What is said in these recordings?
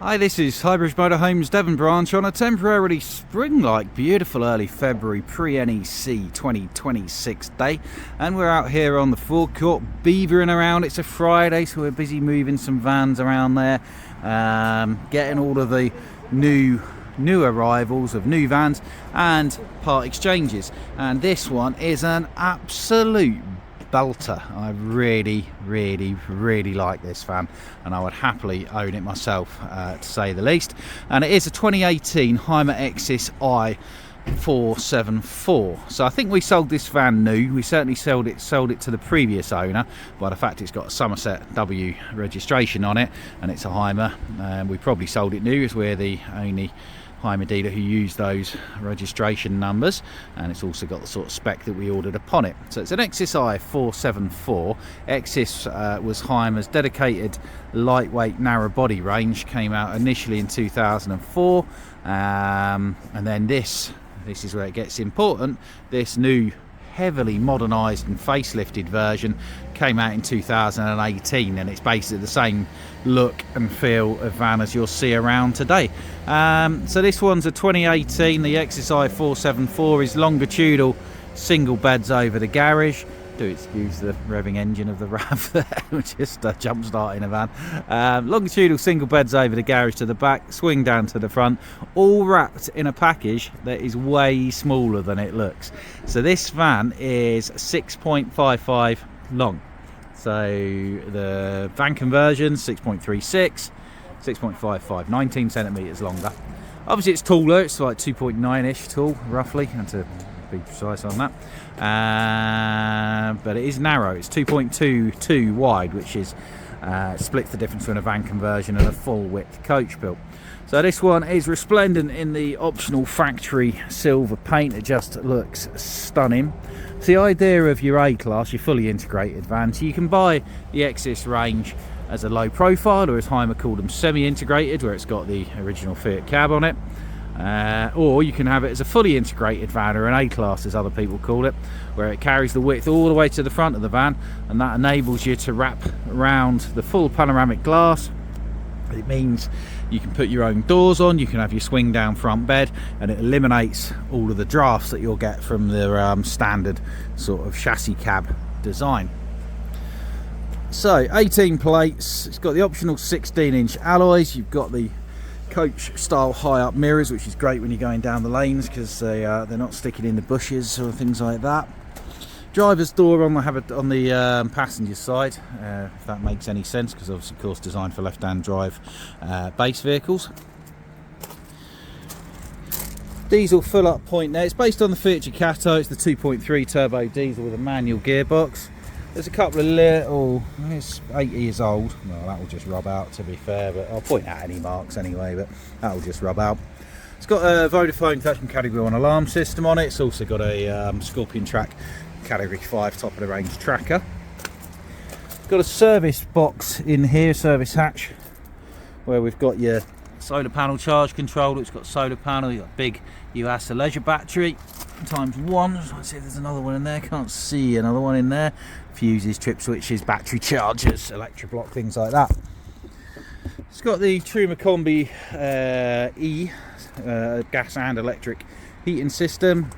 Hi, this is Highbridge Motorhomes Devon branch on a temporarily spring-like beautiful early February pre-NEC 2026 day, and we're out here on the forecourt beavering around. It's a Friday, so we're busy moving some vans around there, getting all of the new arrivals of new vans and part exchanges, and this one is an absolute belter. I really like this van, and I would happily own it myself, to say the least. And it is a 2018 Hymer Exsis-I 474. So I think we sold this van new. We certainly sold it to the previous owner by the fact it's got a Somerset W registration on it, and it's a Hymer. We probably sold it new as we're the only Hymer dealer who used those registration numbers, and it's also got the sort of spec that we ordered upon it. So it's an Exsis-I 474. Exsis was Hymer's dedicated lightweight narrow body range, came out initially in 2004, and then this is where it gets important. This new heavily modernised and facelifted version came out in 2018, and it's basically the same look and feel of van as you'll see around today. So this one's a 2018. The Exsis-I 474 is longitudinal single beds over the garage. Do excuse the revving engine of the RAV there, which just jump starting a van. Longitudinal single beds over the garage to the back, swing down to the front, all wrapped in a package that is way smaller than it looks. So this van is 6.55 long. So the van conversion 6.36, 6.55, 19 centimetres longer. Obviously it's taller, it's like 2.9-ish tall, roughly, and to be precise on that. But it is narrow. It's 2.22 wide, which is splits the difference between a van conversion and a full width coach built. So this one is resplendent in the optional factory silver paint. It just looks stunning. It's the idea of your A-class, your fully integrated van. So you can buy the Exis range as a low profile, or as Hymer called them, semi-integrated, where it's got the original Fiat cab on it. Or you can have it as a fully integrated van, or an A-class as other people call it, where it carries the width all the way to the front of the van, and that enables you to wrap around the full panoramic glass. It means you can put your own doors on, you can have your swing down front bed, and it eliminates all of the drafts that you'll get from the standard sort of chassis cab design. So 18 plates, it's got the optional 16-inch alloys, you've got the coach style high up mirrors, which is great when you're going down the lanes because they're not sticking in the bushes or things like that. Driver's door on the passenger side, if that makes any sense, because obviously of course designed for left-hand drive base vehicles. Diesel fill up point there. It's based on the Fiat Ducato. It's the 2.3 turbo diesel with a manual gearbox. There's a couple of little, it's 8 years old, well that will just rub out to be fair, but I'll point out any marks anyway, but that will just rub out. It's got a Vodafone touch and category 1 alarm system on it. It's also got a Scorpion Track category 5 top of the range tracker. It's got a service box in here, service hatch, where we've got your solar panel charge controller. It's got solar panel, you've got big Yuasa leisure battery ×1. Let's see if there's another one in there. Can't see another one in there. Fuses, trip switches, battery chargers, electric block, things like that. It's got the Truma Combi E gas and electric heating system.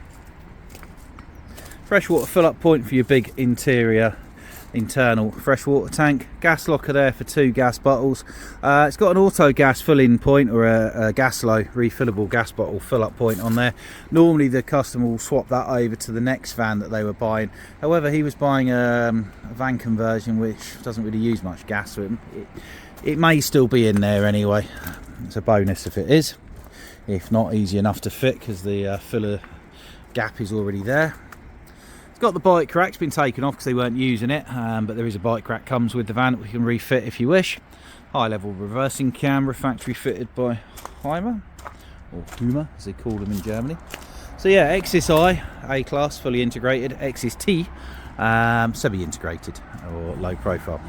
Freshwater fill up point for your big internal freshwater tank. Gas locker there for 2 gas bottles. It's got an auto gas fill in point, or a Gaslow refillable gas bottle fill up point on there. Normally the customer will swap that over to the next van that they were buying. However, he was buying a van conversion which doesn't really use much gas, so it may still be in there anyway. It's a bonus if it is. If not, easy enough to fit because the filler gap is already there. It's got the bike rack. It's been taken off because they weren't using it, but there is a bike rack comes with the van that we can refit if you wish. High level reversing camera, factory fitted by Hymer, or Hymer as they call them in Germany. So yeah, Exsis-I A-class fully integrated, Exsis-T semi-integrated or low profile.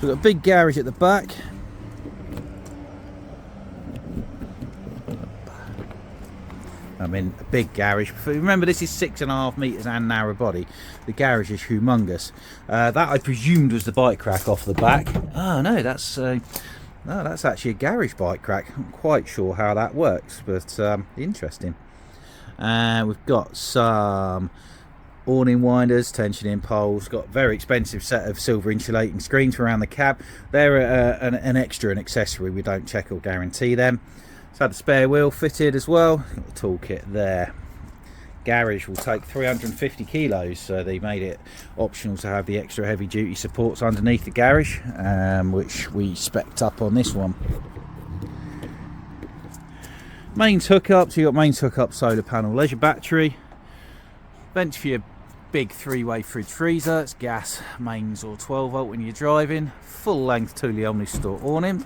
So we've got a big garage at the back. I'm in a big garage. Remember, this is 6.5 metres and narrow body. The garage is humongous. That I presumed was the bike rack off the back. Oh no, that's No, that's actually a garage bike rack. I'm not quite sure how that works, but interesting. We've got some awning winders, tensioning poles, got a very expensive set of silver insulating screens around the cab. They're an extra, an accessory. We don't check or guarantee them. So the spare wheel fitted as well. Got the toolkit there. Garage will take 350 kilos, so they made it optional to have the extra heavy duty supports underneath the garage, which we spec'd up on this one. Mains hookups, you got mains hookup, solar panel, leisure battery, vents for your big 3-way fridge freezer. It's gas, mains or 12 volt when you're driving. Full length Thule Omnistore awning.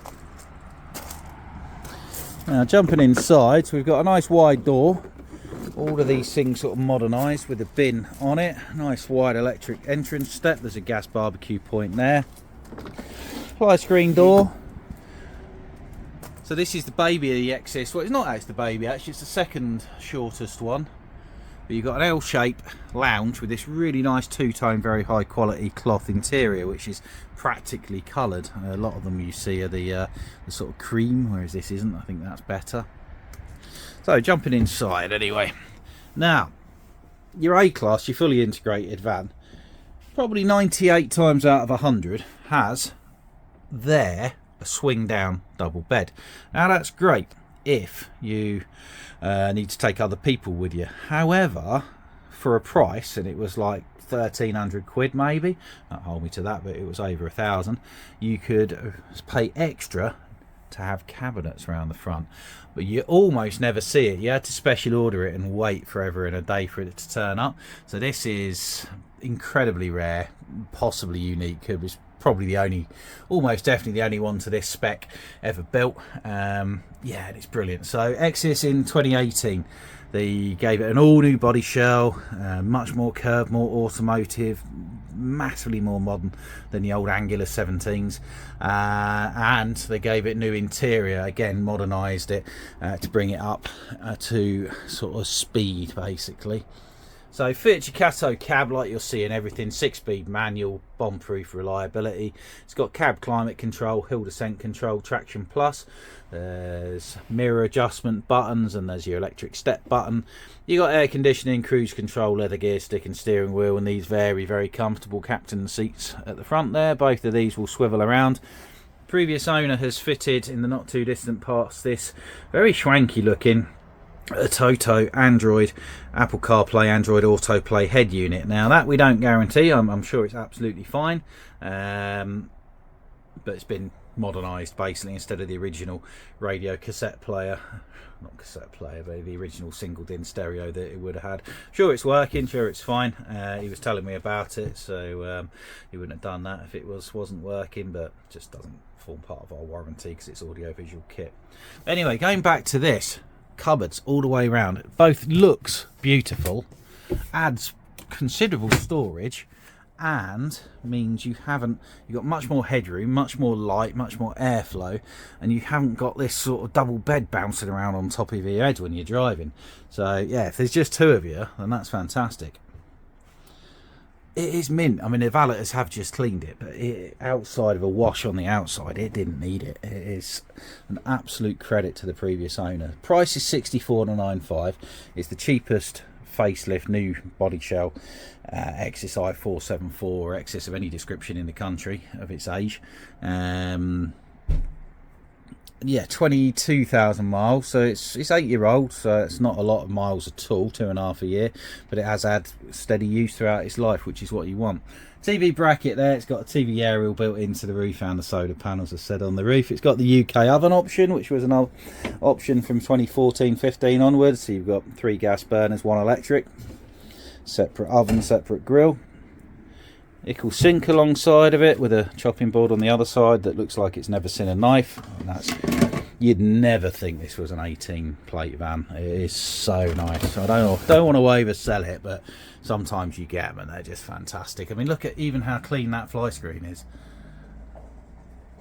Now jumping inside, so we've got a nice wide door. All of these things sort of modernised with a bin on it. Nice wide electric entrance step. There's a gas barbecue point there. Fly screen door. So this is the baby of the Exis. Well, it's not actually the baby, actually it's the second shortest one. But you've got an L-shape lounge with this really nice two-tone, very high quality cloth interior, which is practically coloured. A lot of them you see are the sort of cream, whereas this isn't. I think that's better. So jumping inside anyway. Now, your A-Class, your fully integrated van, probably 98 times out of 100 has there a swing down double bed. Now that's great if you need to take other people with you. However, for a price, and it was like 1,300 quid maybe, don't hold me to that, but it was over 1,000, you could pay extra to have cabinets around the front, but you almost never see it. You had to special order it and wait forever and a day for it to turn up. So this is incredibly rare, possibly unique. It was probably the only, almost definitely the only one to this spec ever built. Yeah, and it's brilliant. So Exis in 2018, they gave it an all new body shell, much more curved, more automotive, massively more modern than the old Angular 17s, and they gave it new interior, again modernised it to bring it up to sort of speed basically. So fits your Cato cab like you'll see in everything, 6-speed manual, bomb-proof reliability. It's got cab climate control, hill descent control, traction plus. There's mirror adjustment buttons and there's your electric step button. You got air conditioning, cruise control, leather gear stick and steering wheel, and these very comfortable captain seats at the front there. Both of these will swivel around. Previous owner has fitted in the not too distant past this very swanky looking a Toto Android Apple CarPlay Android Autoplay head unit. Now that we don't guarantee, I'm sure it's absolutely fine, but it's been modernised basically. Instead of the original radio cassette player, not cassette player, but the original single din stereo that it would have had. Sure it's working, sure it's fine. He was telling me about it, so he wouldn't have done that if it wasn't working, but it just doesn't form part of our warranty because it's audio visual kit. Anyway, going back to this, cupboards all the way around. It both looks beautiful, adds considerable storage, and means you've got much more headroom, much more light, much more airflow, and you haven't got this sort of double bed bouncing around on top of your head when you're driving. So yeah, if there's just two of you, then that's fantastic. It is mint. I mean, the valeters have just cleaned it, but outside of a wash on the outside, it didn't need it. It is an absolute credit to the previous owner. Price is $64,995. It's the cheapest facelift new body shell Exis-I 474 or Exis of any description in the country of its age. Yeah, 22,000 miles, so it's 8-year-old, so it's not a lot of miles at all, 2.5 a year, but it has had steady use throughout its life, which is what you want. TV bracket there, it's got a TV aerial built into the roof and the solar panels, as said, on the roof. It's got the UK oven option, which was an option from 2014-15 onwards. So you've got 3 gas burners, 1 electric, separate oven, separate grill. Equal sink alongside of it with a chopping board on the other side that looks like it's never seen a knife. And you'd never think this was an 18 plate van. It is so nice. I don't want to oversell it, but sometimes you get them and they're just fantastic. I mean, look at even how clean that fly screen is.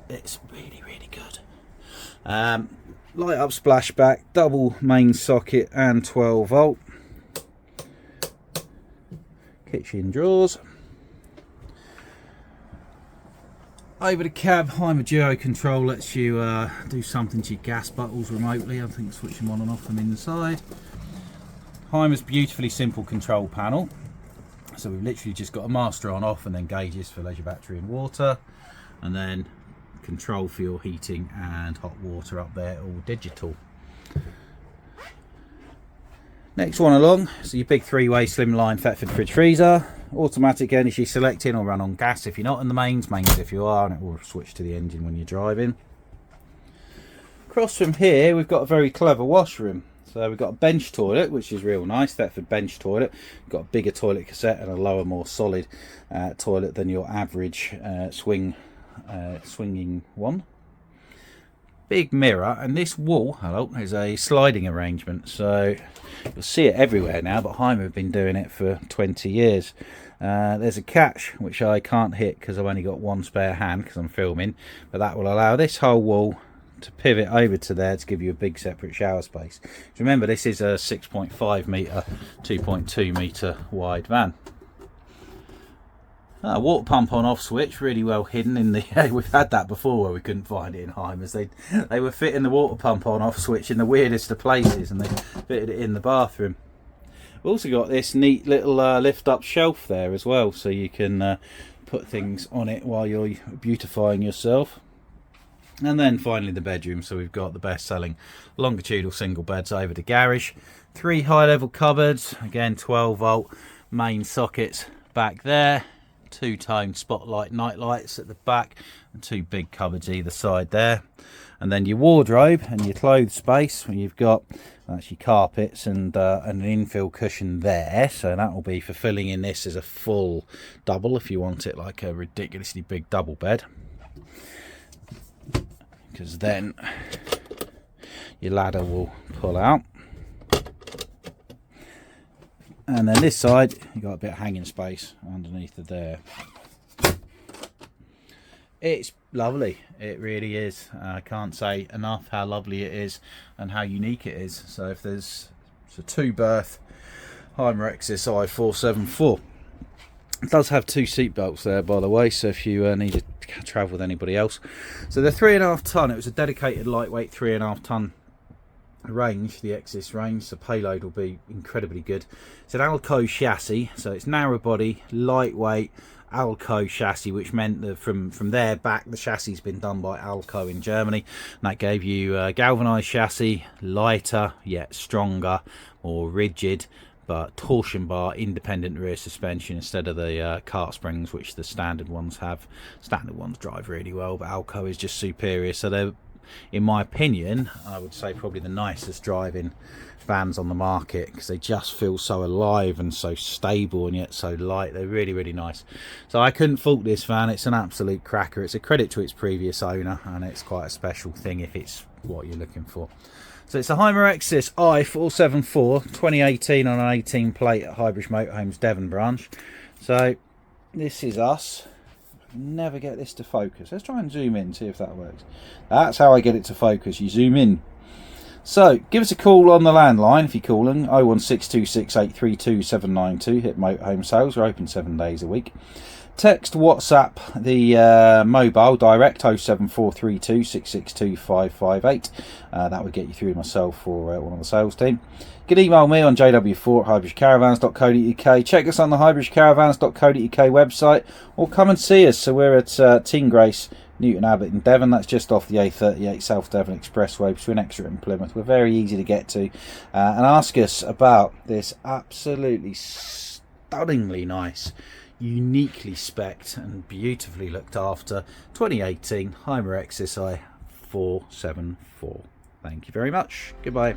It's really good. Light up splashback, double main socket and 12 volt. Kitchen drawers. over the cab, Hymer Duo control lets you do something to your gas bottles remotely. I think switch them on and off from inside. Hymer's beautifully simple control panel. So we've literally just got a master on off and then gauges for leisure battery and water. And then control for your heating and hot water up there, all digital. Next one along, so your big 3-way slimline Thetford fridge freezer. Automatic energy selecting or run on gas if you're not in the mains if you are, and it will switch to the engine when you're driving. Across from here we've got a very clever washroom. So we've got a bench toilet, which is real nice, Thetford bench toilet. We've got a bigger toilet cassette and a lower, more solid toilet than your average swinging one. Big mirror, and this wall, is a sliding arrangement, so you'll see it everywhere now, but Hymer have been doing it for 20 years. There's a catch which I can't hit because I've only got one spare hand because I'm filming, but that will allow this whole wall to pivot over to there to give you a big separate shower space. Remember, this is a 6.5 metre 2.2 metre wide van. Water pump on off switch, really well hidden in the we've had that before where we couldn't find it in Hymers. They were fitting the water pump on off switch in the weirdest of places, and they fitted it in the bathroom. We've also got this neat little lift up shelf there as well, so you can put things on it while you're beautifying yourself. And then finally the bedroom, so we've got the best selling longitudinal single beds over the garage, 3 high level cupboards, again 12 volt main sockets back there, 2-tone spotlight night lights at the back, and 2 big cupboards either side there. And then your wardrobe and your clothes space, where you've got actually carpets and an infill cushion there, so that will be for filling in this as a full double if you want it like a ridiculously big double bed, because then your ladder will pull out. And then this side, you've got a bit of hanging space underneath of there. It's lovely, it really is. I can't say enough how lovely it is and how unique it is. So if there's a 2-berth Hymer Exsis-I 474. It does have 2 seat belts there, by the way, so if you need to travel with anybody else. So they're 3.5 tonne, it was a dedicated lightweight 3.5 tonne range, the Exis range, so payload will be incredibly good. It's an Alco chassis, so it's narrow body, lightweight Alco chassis, which meant that from there back the chassis has been done by Alco in Germany, and that gave you a galvanized chassis, lighter yet stronger, more rigid, but torsion bar independent rear suspension instead of the cart springs which the standard ones have. Standard ones drive really well, but Alco is just superior. So they're, in my opinion, I would say probably the nicest driving vans on the market, because they just feel so alive and so stable and yet so light. They're really, really nice. So I couldn't fault this van. It's an absolute cracker. It's a credit to its previous owner, and it's quite a special thing if it's what you're looking for. So it's a Hymer Exsis-I 474 2018 on an 18 plate at Highbridge Motorhomes Devon branch. So this is us. Never get this to focus. Let's try and zoom in, see if that works. That's how I get it to focus. You zoom in. So give us a call on the landline if you're calling, 01626832792. Hit Motorhome Sales. We're open 7 days a week. Text WhatsApp the mobile direct 07432 662 558. That would get you through to myself or one of the sales team. You can email me on jw4@highbridgecaravan.co.uk. Check us on the highbridgecaravan.co.uk website, or come and see us. So we're at Teen Grace, Newton Abbot in Devon. That's just off the A38 South Devon Expressway between Exeter and Plymouth. We're very easy to get to. And ask us about this absolutely stunningly nice, uniquely spec'd and beautifully looked after 2018 Hymer Exsis-I 474. Thank you very much. Goodbye.